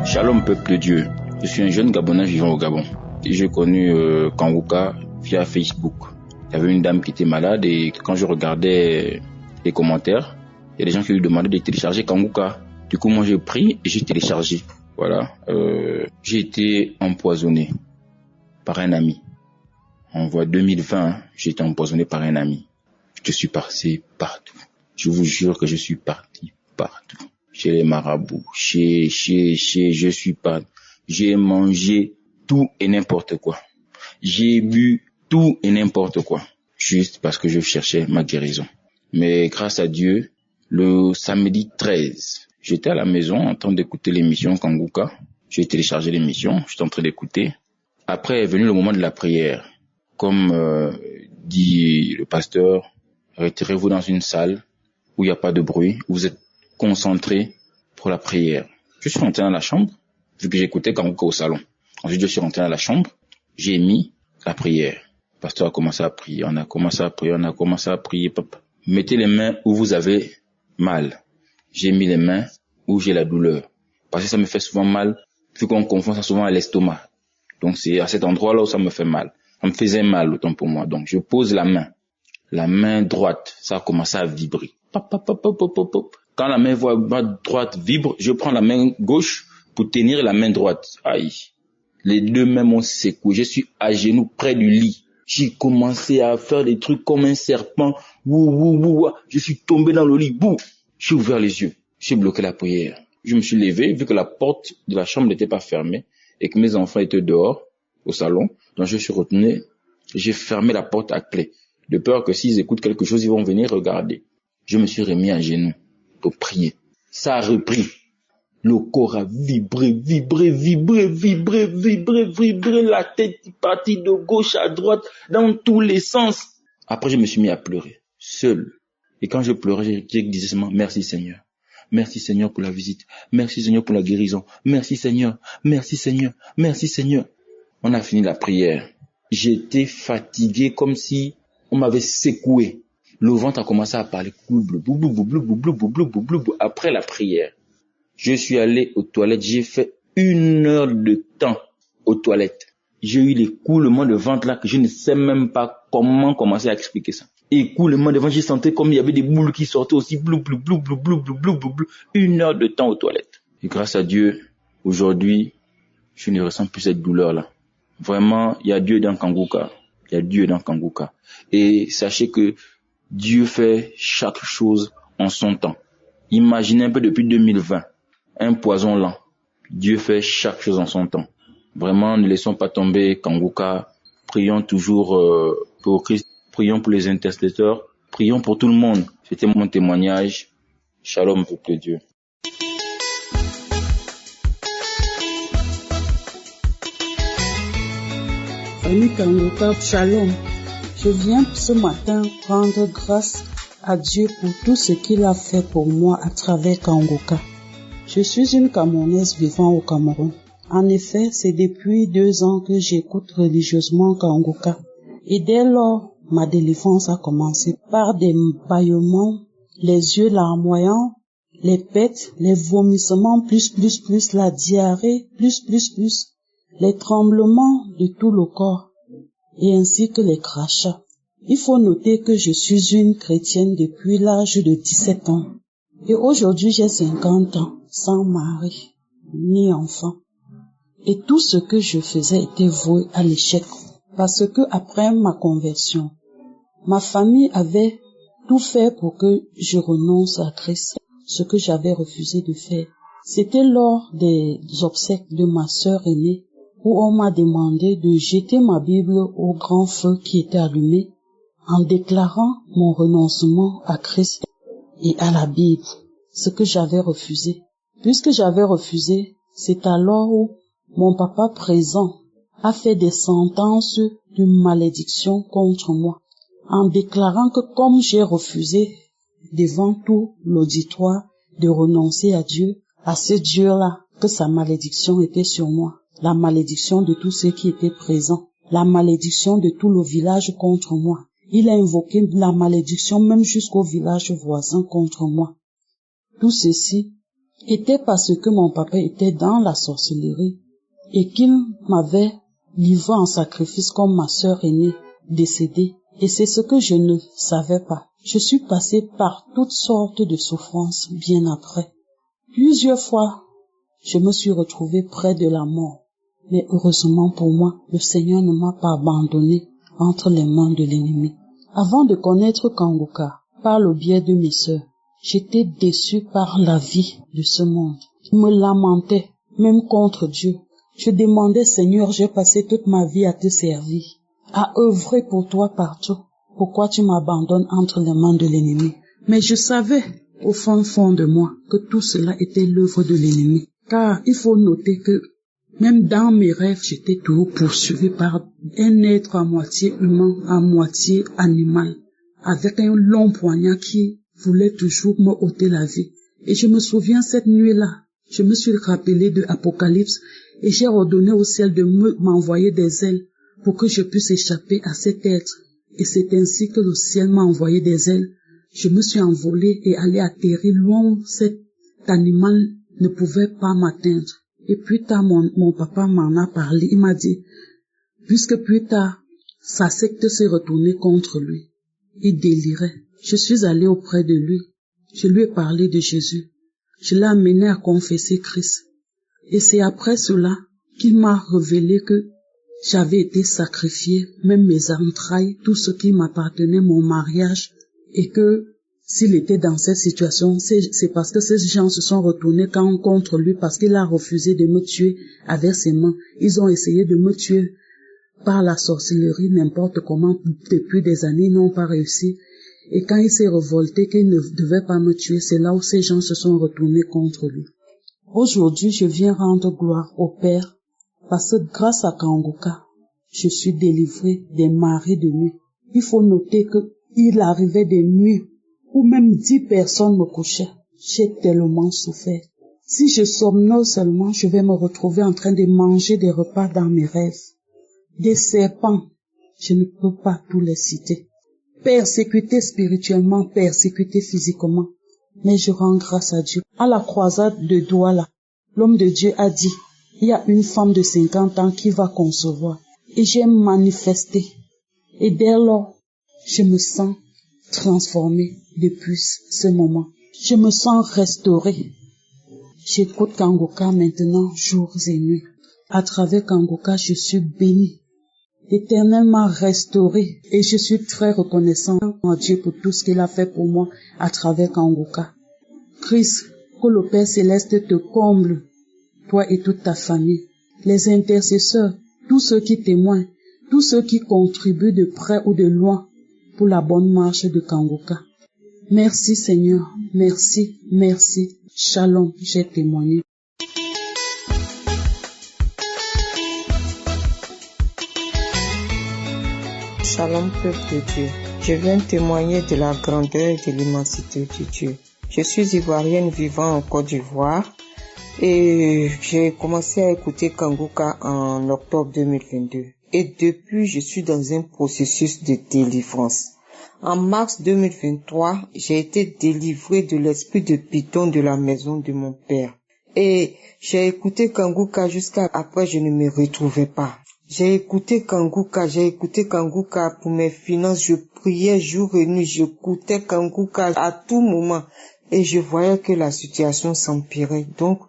Shalom peuple de Dieu, je suis un jeune Gabonais vivant au Gabon. Et j'ai connu Kanguka via Facebook. Il y avait une dame qui était malade et quand je regardais les commentaires, il y a des gens qui lui demandaient de télécharger Kanguka. Du coup, moi j'ai pris et j'ai téléchargé. Voilà, j'ai été empoisonné par un ami. En 2020, j'ai été empoisonné par un ami. Je suis passé partout. Je vous jure que je suis parti partout. Chez les marabouts, je suis pas. J'ai mangé tout et n'importe quoi. J'ai bu tout et n'importe quoi. Juste parce que je cherchais ma guérison. Mais grâce à Dieu, le samedi 13, j'étais à la maison en train d'écouter l'émission Kanguka. J'ai téléchargé l'émission, j'étais en train d'écouter. Après est venu le moment de la prière. Comme dit le pasteur, retirez-vous dans une salle où il n'y a pas de bruit, où vous êtes concentré pour la prière. Je suis rentré dans la chambre, vu que j'écoutais Kanguka au salon. Ensuite, je suis rentré dans la chambre, j'ai mis la prière. Le pasteur a commencé à prier, on a commencé à prier. Papa. Mettez les mains où vous avez mal. J'ai mis les mains où j'ai la douleur. Parce que ça me fait souvent mal, vu qu'on confond ça souvent à l'estomac. Donc c'est à cet endroit-là où ça me fait mal. Ça me faisait mal autant pour moi. Donc je pose la main droite, ça a commencé à vibrer. Pop, pop, pop, pop, pop, pop. Quand la main droite vibre, je prends la main gauche pour tenir la main droite. Aïe. Les deux mains m'ont secoué. Je suis à genoux près du lit. J'ai commencé à faire des trucs comme un serpent. Je suis tombé dans le lit. Bouh. J'ai ouvert les yeux. J'ai bloqué la prière. Je me suis levé, vu que la porte de la chambre n'était pas fermée et que mes enfants étaient dehors, au salon. Donc je suis retourné. J'ai fermé la porte à clé. De peur que s'ils écoutent quelque chose, ils vont venir regarder. Je me suis remis à genoux pour prier. Ça a repris. Le corps a vibré. La tête est partie de gauche à droite, dans tous les sens. Après, je me suis mis à pleurer, seul. Et quand je pleurais, je disais seulement, merci Seigneur. Merci Seigneur pour la visite. Merci Seigneur pour la guérison. Merci Seigneur. Merci Seigneur. Merci Seigneur. On a fini la prière. J'étais fatigué comme si on m'avait secoué. Le ventre a commencé à parler. Après la prière, je suis allé aux toilettes. J'ai fait 1 heure de temps aux toilettes. J'ai eu l'écoulement de ventre là que je ne sais même pas comment commencer à expliquer ça. Écoulement de ventre, j'ai senti comme il y avait des boules qui sortaient aussi. 1 heure de temps aux toilettes. Et grâce à Dieu, aujourd'hui, je ne ressens plus cette douleur là. Vraiment, il y a Dieu dans Kanguka. Il y a Dieu dans Kanguka. Et sachez que Dieu fait chaque chose en son temps. Imaginez un peu depuis 2020, un poison lent. Dieu fait chaque chose en son temps. Vraiment, ne laissons pas tomber Kanguka. Prions toujours pour Christ. Prions pour les intercesseurs. Prions pour tout le monde. C'était mon témoignage. Shalom, peuple de Dieu. Famille Kanguka, Shalom. Je viens ce matin rendre grâce à Dieu pour tout ce qu'il a fait pour moi à travers Kanguka. Je suis une Camerounaise vivant au Cameroun. En effet, c'est depuis 2 ans que j'écoute religieusement Kanguka. Et dès lors, ma délivrance a commencé par des bâillements, les yeux larmoyants, les pètes, les vomissements, plus, la diarrhée, plus, les tremblements de tout le corps, et ainsi que les crachats. Il faut noter que je suis une chrétienne depuis l'âge de 17 ans. Et aujourd'hui, j'ai 50 ans, sans mari, ni enfant. Et tout ce que je faisais était voué à l'échec. Parce que après ma conversion, ma famille avait tout fait pour que je renonce à Christ. Ce que j'avais refusé de faire. C'était lors des obsèques de ma sœur aînée où on m'a demandé de jeter ma Bible au grand feu qui était allumé en déclarant mon renoncement à Christ et à la Bible, ce que j'avais refusé. Puisque j'avais refusé, c'est alors où mon papa présent a fait des sentences de malédiction contre moi, en déclarant que comme j'ai refusé devant tout l'auditoire de renoncer à Dieu, à ce Dieu-là, que sa malédiction était sur moi, la malédiction de tous ceux qui étaient présents, la malédiction de tout le village contre moi. Il a invoqué la malédiction même jusqu'au village voisin contre moi. Tout ceci était parce que mon papa était dans la sorcellerie et qu'il m'avait livré en sacrifice comme ma sœur aînée décédée. Et c'est ce que je ne savais pas. Je suis passée par toutes sortes de souffrances bien après. Plusieurs fois, je me suis retrouvée près de la mort. Mais heureusement pour moi, le Seigneur ne m'a pas abandonnée entre les mains de l'ennemi. Avant de connaître Kanguka, par le biais de mes sœurs, j'étais déçue par la vie de ce monde. Je me lamentais, même contre Dieu. Je demandais, Seigneur, j'ai passé toute ma vie à te servir, à œuvrer pour toi partout. Pourquoi tu m'abandonnes entre les mains de l'ennemi? Mais je savais, au fond de moi, que tout cela était l'œuvre de l'ennemi. Car il faut noter que même dans mes rêves, j'étais toujours poursuivi par un être à moitié humain, à moitié animal, avec un long poignard qui voulait toujours me ôter la vie. Et je me souviens cette nuit-là, je me suis rappelé de Apocalypse et j'ai ordonné au ciel de m'envoyer des ailes pour que je puisse échapper à cet être. Et c'est ainsi que le ciel m'a envoyé des ailes. Je me suis envolé et allé atterrir loin où cet animal ne pouvait pas m'atteindre. Et plus tard, mon papa m'en a parlé. Il m'a dit, puisque plus tard, sa secte s'est retournée contre lui. Il délirait. Je suis allé auprès de lui. Je lui ai parlé de Jésus. Je l'ai amené à confesser Christ. Et c'est après cela qu'il m'a révélé que j'avais été sacrifié, même mes entrailles, tout ce qui m'appartenait, mon mariage, et que s'il était dans cette situation, c'est parce que ces gens se sont retournés contre lui, parce qu'il a refusé de me tuer avec ses mains. Ils ont essayé de me tuer par la sorcellerie, n'importe comment, depuis des années, ils n'ont pas réussi. Et quand il s'est révolté qu'il ne devait pas me tuer, c'est là où ces gens se sont retournés contre lui. Aujourd'hui, je viens rendre gloire au Père, parce que grâce à Kanguka, je suis délivré des marées de nuit. Il faut noter que il arrivait des nuits où même 10 personnes me couchaient. J'ai tellement souffert. Si je somnole seulement, je vais me retrouver en train de manger des repas dans mes rêves. Des serpents, je ne peux pas tous les citer. Persécuté spirituellement, persécuté physiquement. Mais je rends grâce à Dieu. À la croisade de Douala, l'homme de Dieu a dit, il y a une femme de 50 ans qui va concevoir. Et j'ai manifesté. Et dès lors, je me sens transformée depuis ce moment. Je me sens restaurée. J'écoute Kanguka maintenant, jours et nuits. À travers Kanguka, je suis bénie, éternellement restaurée. Et je suis très reconnaissant à Dieu pour tout ce qu'il a fait pour moi à travers Kanguka. Christ, que le Père Céleste te comble, toi et toute ta famille. Les intercesseurs, tous ceux qui témoignent, tous ceux qui contribuent de près ou de loin pour la bonne marche de Kanguka. Merci Seigneur, merci, merci. Shalom, j'ai témoigné. Shalom, peuple de Dieu. Je viens témoigner de la grandeur et de l'immensité de Dieu. Je suis ivoirienne vivant en Côte d'Ivoire et j'ai commencé à écouter Kanguka en octobre 2022. Et depuis, je suis dans un processus de délivrance. En mars 2023, j'ai été délivré de l'esprit de python de la maison de mon père. Et j'ai écouté Kanguka jusqu'à après, je ne me retrouvais pas. J'ai écouté Kanguka pour mes finances, je priais jour et nuit, j'écoutais Kanguka à tout moment. Et je voyais que la situation s'empirait. Donc,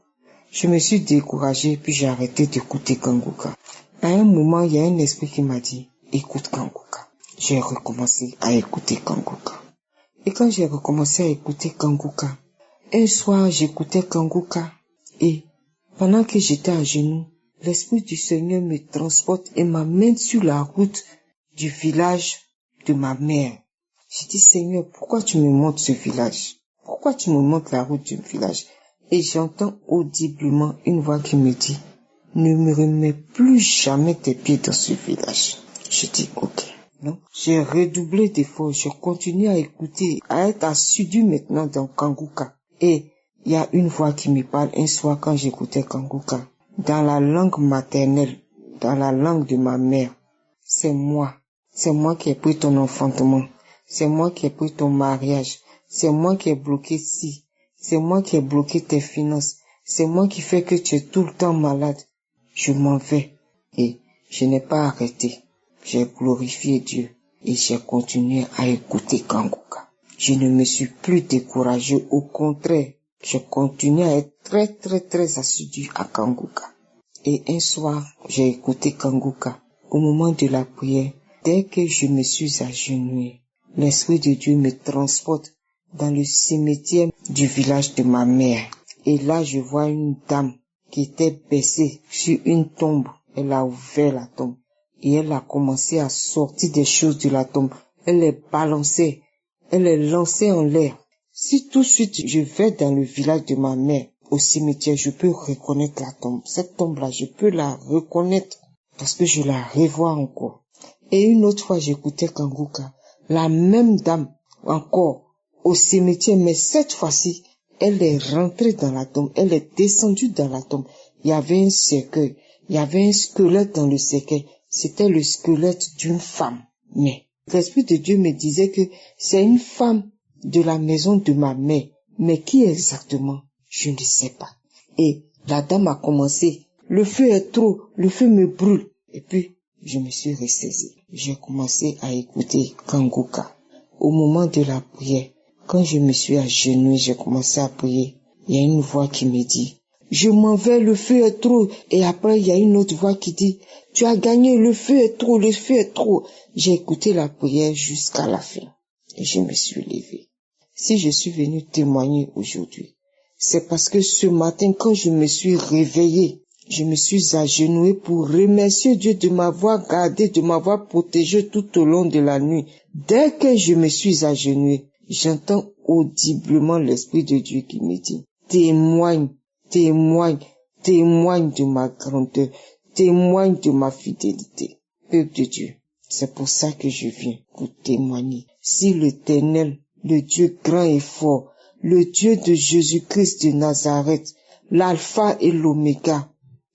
je me suis découragé, puis j'ai arrêté d'écouter Kanguka. À un moment, il y a un esprit qui m'a dit, écoute Kanguka. J'ai recommencé à écouter Kanguka. Et quand j'ai recommencé à écouter Kanguka, un soir, j'écoutais Kanguka. Et pendant que j'étais à genoux, l'Esprit du Seigneur me transporte et m'amène sur la route du village de ma mère. J'ai dit, Seigneur, pourquoi tu me montres ce village? Pourquoi tu me montres la route du village? Et j'entends audiblement une voix qui me dit, ne me remets plus jamais tes pieds dans ce village. Je dis, ok. Non. J'ai redoublé d'efforts, je continue à écouter, à être assidu maintenant dans Kanguka. Et il y a une voix qui me parle un soir quand j'écoutais Kanguka. Dans la langue maternelle, dans la langue de ma mère, c'est moi qui ai pris ton enfantement, c'est moi qui ai pris ton mariage, c'est moi qui ai bloqué ci, C'est moi qui ai bloqué tes finances. C'est moi qui fais que tu es tout le temps malade. Je m'en vais. Et je n'ai pas arrêté. J'ai glorifié Dieu et j'ai continué à écouter Kanguka. Je ne me suis plus découragé. Au contraire, je continue à être très assidu à Kanguka. Et un soir, j'ai écouté Kanguka. Au moment de la prière, dès que je me suis agenouillé, l'Esprit de Dieu me transporte dans le cimetière du village de ma mère. Et là, je vois une dame qui était baissée sur une tombe. Elle a ouvert la tombe et elle a commencé à sortir des choses de la tombe. Elle les balançait, elle les lançait en l'air. Si tout de suite je vais dans le village de ma mère, au cimetière, je peux reconnaître la tombe. Cette tombe-là, je peux la reconnaître parce que je la revois encore. Et une autre fois, j'écoutais Kanguka. La même dame, encore, au cimetière, mais cette fois-ci, elle est rentrée dans la tombe, elle est descendue dans la tombe. Il y avait un cercueil, il y avait un squelette dans le cercueil. C'était le squelette d'une femme. Mais l'Esprit de Dieu me disait que c'est une femme de la maison de ma mère. Mais qui exactement? Je ne sais pas. Et la dame a commencé. Le feu est trop, le feu me brûle. Et puis, je me suis ressaisie. J'ai commencé à écouter Kanguka. Au moment de la prière, quand je me suis agenouillée, j'ai commencé à prier. Il y a une voix qui me dit, je m'en vais, le feu est trop. Et après, il y a une autre voix qui dit, tu as gagné, le feu est trop, le feu est trop. J'ai écouté la prière jusqu'à la fin. Et je me suis levée. Si je suis venue témoigner aujourd'hui, c'est parce que ce matin, quand je me suis réveillée, je me suis agenouillée pour remercier Dieu de m'avoir gardé, de m'avoir protégé tout au long de la nuit. Dès que je me suis agenouillée, j'entends audiblement l'Esprit de Dieu qui me dit, témoigne, témoigne, témoigne de ma grandeur, témoigne de ma fidélité. Peuple de Dieu, c'est pour ça que je viens pour témoigner. Si l'Éternel, le Dieu grand et fort, le Dieu de Jésus-Christ de Nazareth, l'alpha et l'oméga,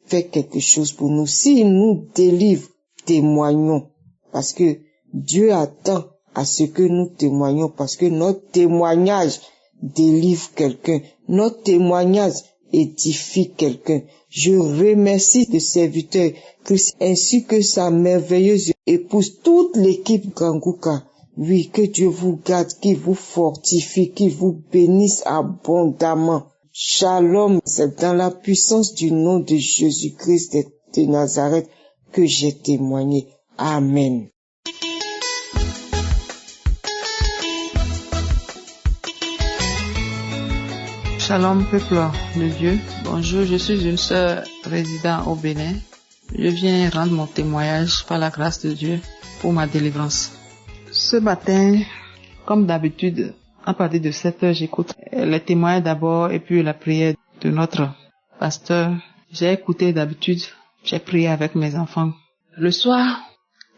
fait quelque chose pour nous. S'il nous délivre, témoignons. Parce que Dieu attend à ce que nous témoignons, parce que notre témoignage délivre quelqu'un. Notre témoignage édifie quelqu'un. Je remercie le serviteur Christ ainsi que sa merveilleuse épouse, toute l'équipe Kanguka. Oui, que Dieu vous garde, qu'il vous fortifie, qu'il vous bénisse abondamment. Shalom, c'est dans la puissance du nom de Jésus-Christ de Nazareth que j'ai témoigné. Amen. Shalom, peuple de Dieu. Bonjour, je suis une sœur résidant au Bénin. Je viens rendre mon témoignage par la grâce de Dieu pour ma délivrance. Ce matin, comme d'habitude, à partir de 7 heures, j'écoute les témoignages d'abord et puis la prière de notre pasteur. J'ai écouté d'habitude, j'ai prié avec mes enfants. Le soir,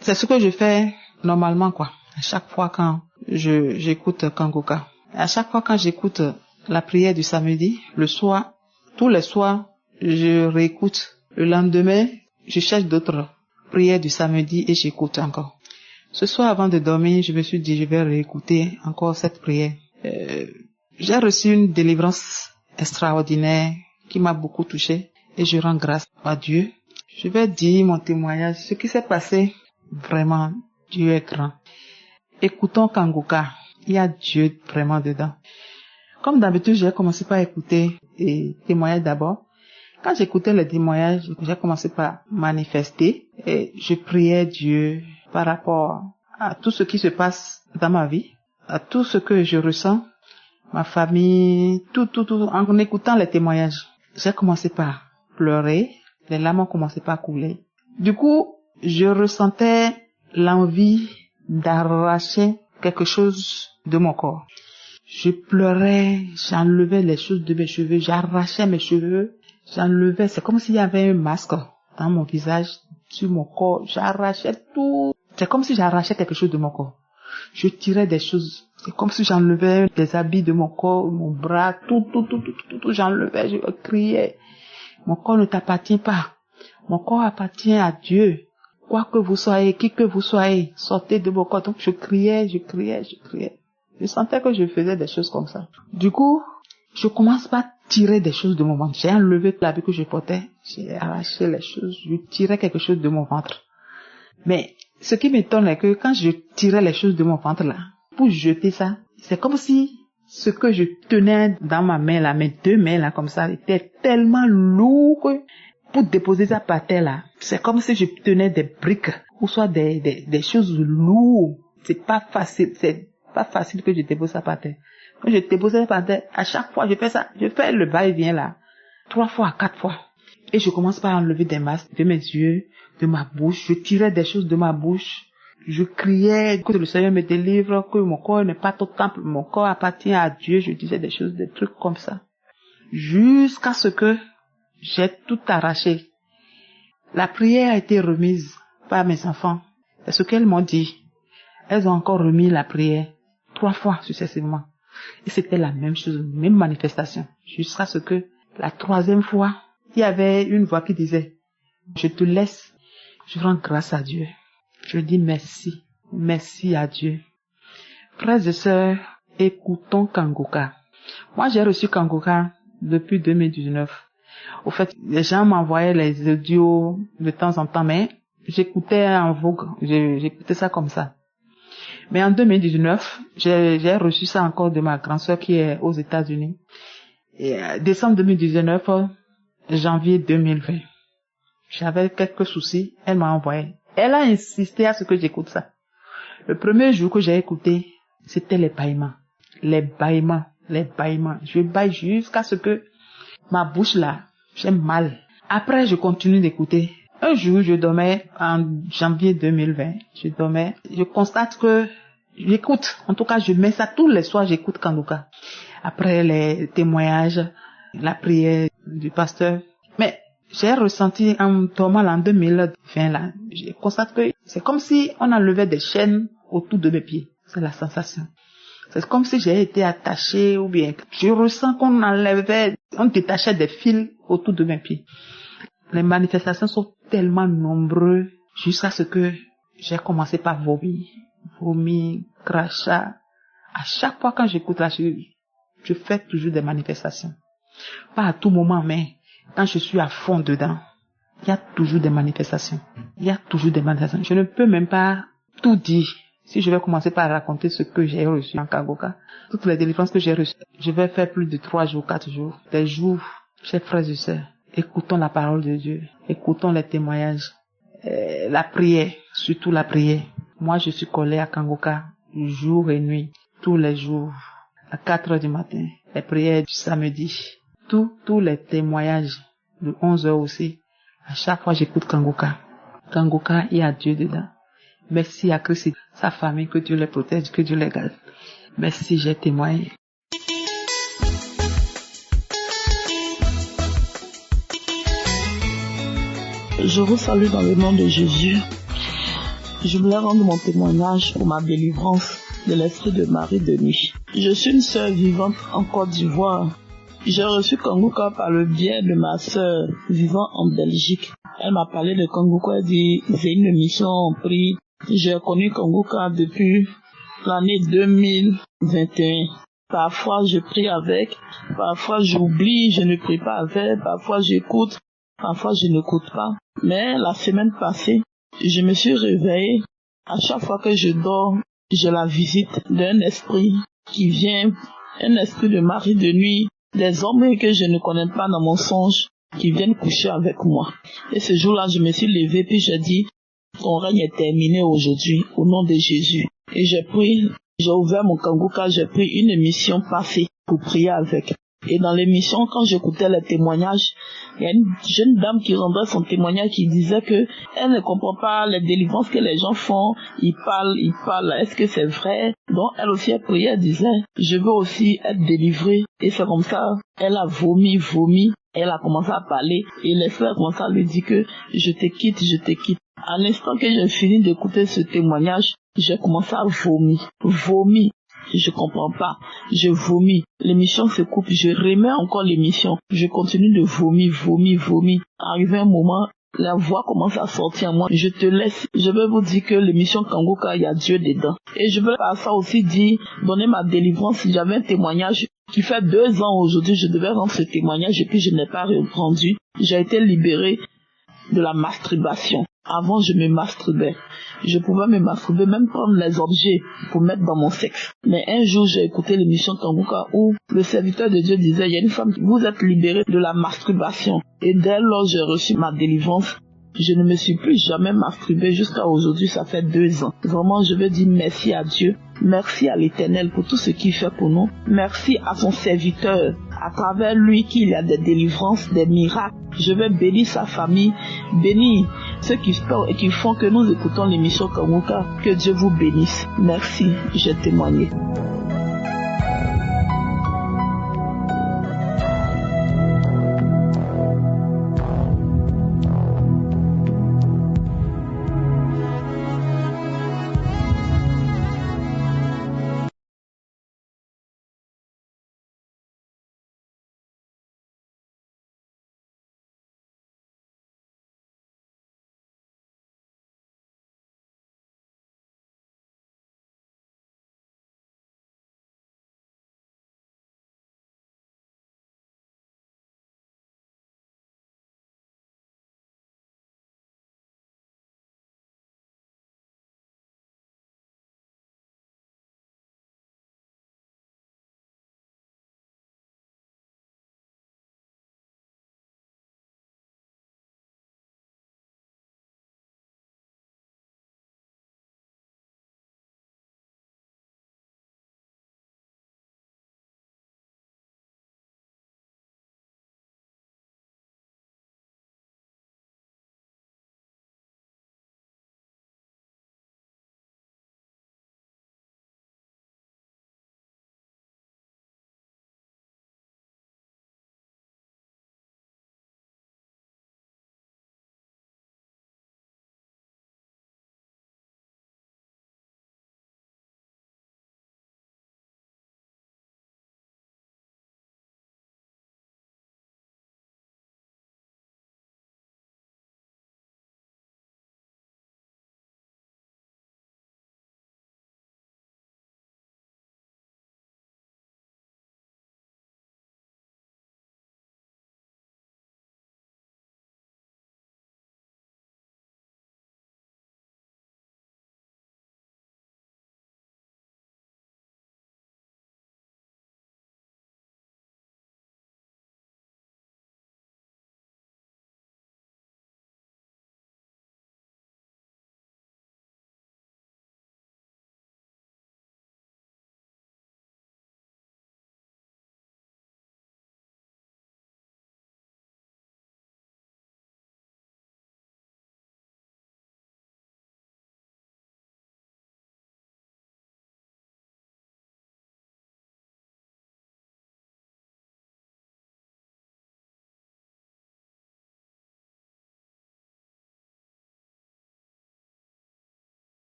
c'est ce que je fais normalement, à chaque fois quand j'écoute Kanguka. À chaque fois quand j'écoute la prière du samedi, le soir, tous les soirs, je réécoute. Le lendemain, je cherche d'autres prières du samedi et j'écoute encore. Ce soir, avant de dormir, je me suis dit, je vais réécouter encore cette prière. J'ai reçu une délivrance extraordinaire qui m'a beaucoup touchée et je rends grâce à Dieu. Je vais dire mon témoignage. Ce qui s'est passé, vraiment, Dieu est grand. Écoutons Kanguka. Il y a Dieu vraiment dedans. Comme d'habitude, j'ai commencé par écouter les témoignages d'abord. Quand j'écoutais les témoignages, j'ai commencé par manifester et je priais Dieu par rapport à tout ce qui se passe dans ma vie, à tout ce que je ressens, ma famille, tout. En écoutant les témoignages, j'ai commencé par pleurer, les larmes ont commencé par couler. Du coup, je ressentais l'envie d'arracher quelque chose de mon corps. Je pleurais, j'enlevais les choses de mes cheveux, j'arrachais mes cheveux, j'enlevais, c'est comme s'il y avait un masque dans mon visage, sur mon corps, j'arrachais tout. C'est comme si j'arrachais quelque chose de mon corps. Je tirais des choses. C'est comme si j'enlevais des habits de mon corps, mon bras, tout, j'enlevais, je criais. Mon corps ne t'appartient pas. Mon corps appartient à Dieu. Quoi que vous soyez, qui que vous soyez, sortez de mon corps. Donc je criais. Je sentais que je faisais des choses comme ça. Du coup, je commence par tirer des choses de mon ventre. J'ai enlevé l'habit que je portais, j'ai arraché les choses, je tirais quelque chose de mon ventre. Mais ce qui m'étonne est que quand je tirais les choses de mon ventre là, pour jeter ça, c'est comme si ce que je tenais dans ma main là, mes deux mains là comme ça, était tellement lourd que pour déposer ça par terre là, c'est comme si je tenais des briques ou soit des choses lourdes. C'est pas facile que je dépose ça par terre. Quand je dépose ça par terre, à chaque fois je fais ça, je fais le va-et-vient là, 3 fois, 4 fois. Et je commence par enlever des masques de mes yeux, de ma bouche, je tirais des choses de ma bouche. Je criais que le Seigneur me délivre, que mon corps n'est pas ton temple, mon corps appartient à Dieu. Je disais des choses, des trucs comme ça. Jusqu'à ce que j'ai tout arraché. La prière a été remise par mes enfants. C'est ce qu'elles m'ont dit. Elles ont encore remis la prière 3 fois successivement. Et c'était la même chose, même manifestation. Jusqu'à ce que la 3e fois, il y avait une voix qui disait, je te laisse, je rends grâce à Dieu. Je dis merci, merci à Dieu. Frères et sœurs, écoutons Kangoka. Moi, j'ai reçu Kangoka depuis 2019. Au fait, les gens m'envoyaient les audios de temps en temps, mais j'écoutais en vogue, j'écoutais ça comme ça. Mais en 2019, j'ai reçu ça encore de ma grande sœur qui est aux États-Unis. Et décembre 2019, janvier 2020. J'avais quelques soucis, elle m'a envoyé. Elle a insisté à ce que j'écoute ça. Le premier jour que j'ai écouté, c'était les bâillements. Les bâillements. Je bâille jusqu'à ce que ma bouche là, j'ai mal. Après, je continue d'écouter. Un jour, je dormais en janvier 2020. Je constate que j'écoute. En tout cas, je mets ça tous les soirs, j'écoute Kangoka. Après les témoignages, la prière du pasteur. Mais j'ai ressenti en dormant en 2020 là, je constate que c'est comme si on enlevait des chaînes autour de mes pieds. C'est la sensation. C'est comme si j'ai été attachée ou bien je ressens on détachait des fils autour de mes pieds. Les manifestations sont tellement nombreuses jusqu'à ce que j'ai commencé par vomir, crachat. À chaque fois quand j'écoute là, je fais toujours des manifestations. Pas à tout moment, mais quand je suis à fond dedans, il y a toujours des manifestations. Je ne peux même pas tout dire. Si je vais commencer par raconter ce que j'ai reçu en Kangoka, toutes les délivrances que j'ai reçues, je vais faire plus de 3 jours, 4 jours. Des jours, chers frères et sœurs, écoutons la parole de Dieu, écoutons les témoignages, la prière, surtout la prière. Moi, je suis collé à Kangoka jour et nuit, tous les jours, à 4 heures du matin, les prières du samedi, tous les témoignages de 11 heures aussi. À chaque fois, j'écoute Kangoka. Kangoka, il y a Dieu dedans. Merci à Christ, sa famille, que Dieu les protège, que Dieu les garde. Merci, j'ai témoigné. Je vous salue dans le nom de Jésus. Je voulais rendre mon témoignage pour ma délivrance de l'esprit de Marie de nuit. Je suis une sœur vivante en Côte d'Ivoire. J'ai reçu Kangoka par le biais de ma sœur vivant en Belgique. Elle m'a parlé de Kangoka, elle dit c'est une mission en prix. J'ai connu Kangoka depuis l'année 2021. Parfois je prie avec, parfois j'oublie, je ne prie pas avec, parfois j'écoute, parfois je n'écoute pas. Mais la semaine passée, je me suis réveillée. À chaque fois que je dors, j'ai la visite d'un esprit qui vient, un esprit de Marie de nuit, des hommes que je ne connais pas dans mon songe, qui viennent coucher avec moi. Et ce jour-là, je me suis levée, puis j'ai dit, ton règne est terminé aujourd'hui, au nom de Jésus. Et j'ai ouvert mon Kangoka, j'ai pris une émission passée pour prier avec. Et dans l'émission, quand j'écoutais les témoignages, il y a une jeune dame qui rendait son témoignage qui disait que elle ne comprend pas les délivrances que les gens font. Ils parlent, est-ce que c'est vrai? Donc elle aussi a prié, elle disait, je veux aussi être délivrée. Et c'est comme ça, elle a vomi. Elle a commencé à parler et l'esprit a commencé à lui dire que je te quitte. À l'instant que j'ai fini d'écouter ce témoignage, j'ai commencé à vomir. Je comprends pas. Je vomis. L'émission se coupe. Je remets encore l'émission. Je continue de vomir. Arrivé un moment, la voix commence à sortir à moi. Je te laisse. Je vais vous dire que l'émission Kangoka, il y a Dieu dedans. Et je veux par ça aussi dire, donner ma délivrance. Si j'avais un témoignage qui fait 2 ans aujourd'hui, je devais rendre ce témoignage et puis je n'ai pas rendu. J'ai été libérée de la masturbation. Avant, je me masturbais. Je pouvais me masturber, même prendre les objets pour mettre dans mon sexe. Mais un jour, j'ai écouté l'émission Kanguka où le serviteur de Dieu disait, il y a une femme, vous êtes libérée de la masturbation. Et dès lors, j'ai reçu ma délivrance. Je ne me suis plus jamais masturbée jusqu'à aujourd'hui, ça fait 2 ans. Vraiment, je veux dire merci à Dieu. Merci à l'Éternel pour tout ce qu'il fait pour nous. Merci à son serviteur. À travers lui qu'il y a des délivrances, des miracles. Je vais bénir sa famille, bénir ceux qui font que nous écoutons l'émission Kanguka. Que Dieu vous bénisse. Merci, j'ai témoigné.